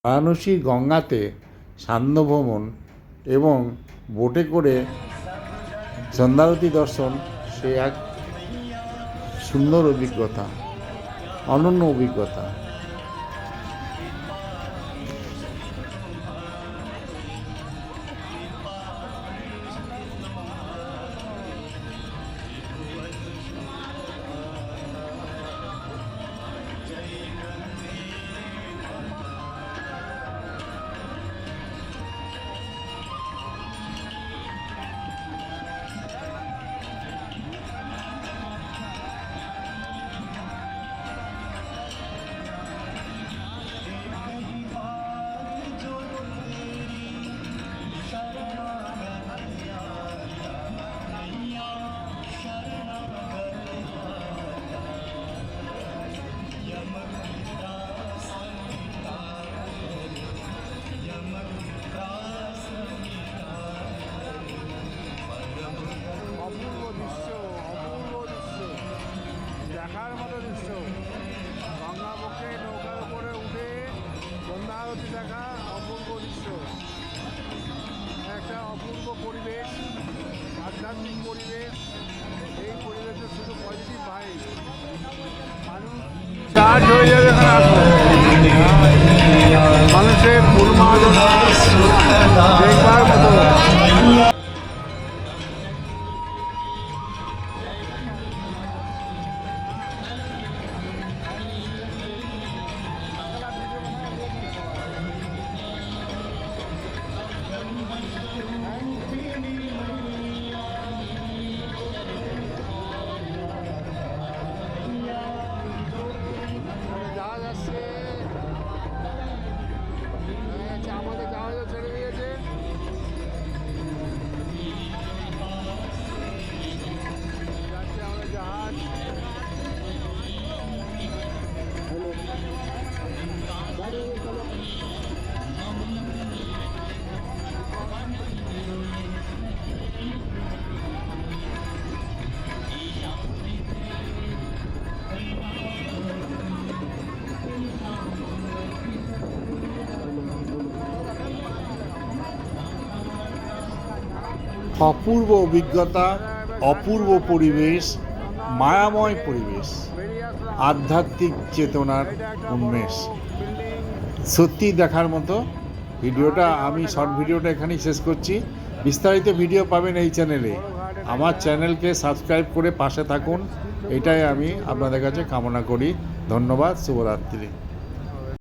বারাণসী গঙ্গাতে সান্ধ্য ভ্রমণ এবং বোটে করে সন্ধ্যারতি দর্শন সে এক সুন্দর অভিজ্ঞতা, অনন্য অভিজ্ঞতা। দেখার মতো দৃশ্য, গঙ্গা পক্ষে নৌকার উপরে উঠে সন্ধ্যা আরতি দেখা অপূর্ব দৃশ্য, একটা অপূর্ব পরিবেশ, আধ্যাত্মিক পরিবেশ। এই পরিবেশে শুধু পজিটিভ ভাই মানুষ চার্জ হয়ে যাবে এখানে আসবে। মানুষের উন্মাদনা দেখবার মতো। আমাদের জাহাজও ছেড়ে দিয়েছে, যাচ্ছে আমাদের জাহাজ। অপূর্ব অভিজ্ঞতা, অপূর্ব পরিবেশ, মায়াময় পরিবেশ, আধ্যাত্মিক চেতনার উন্মেষ, সত্যি দেখার মতো। ভিডিওটা আমি শর্ট ভিডিওটা এখানেই শেষ করছি। বিস্তারিত ভিডিও পাবেন এই চ্যানেলে। আমার চ্যানেলকে সাবস্ক্রাইব করে পাশে থাকুন, এটাই আমি আপনাদের কাছে কামনা করি। ধন্যবাদ, শুভরাত্রি।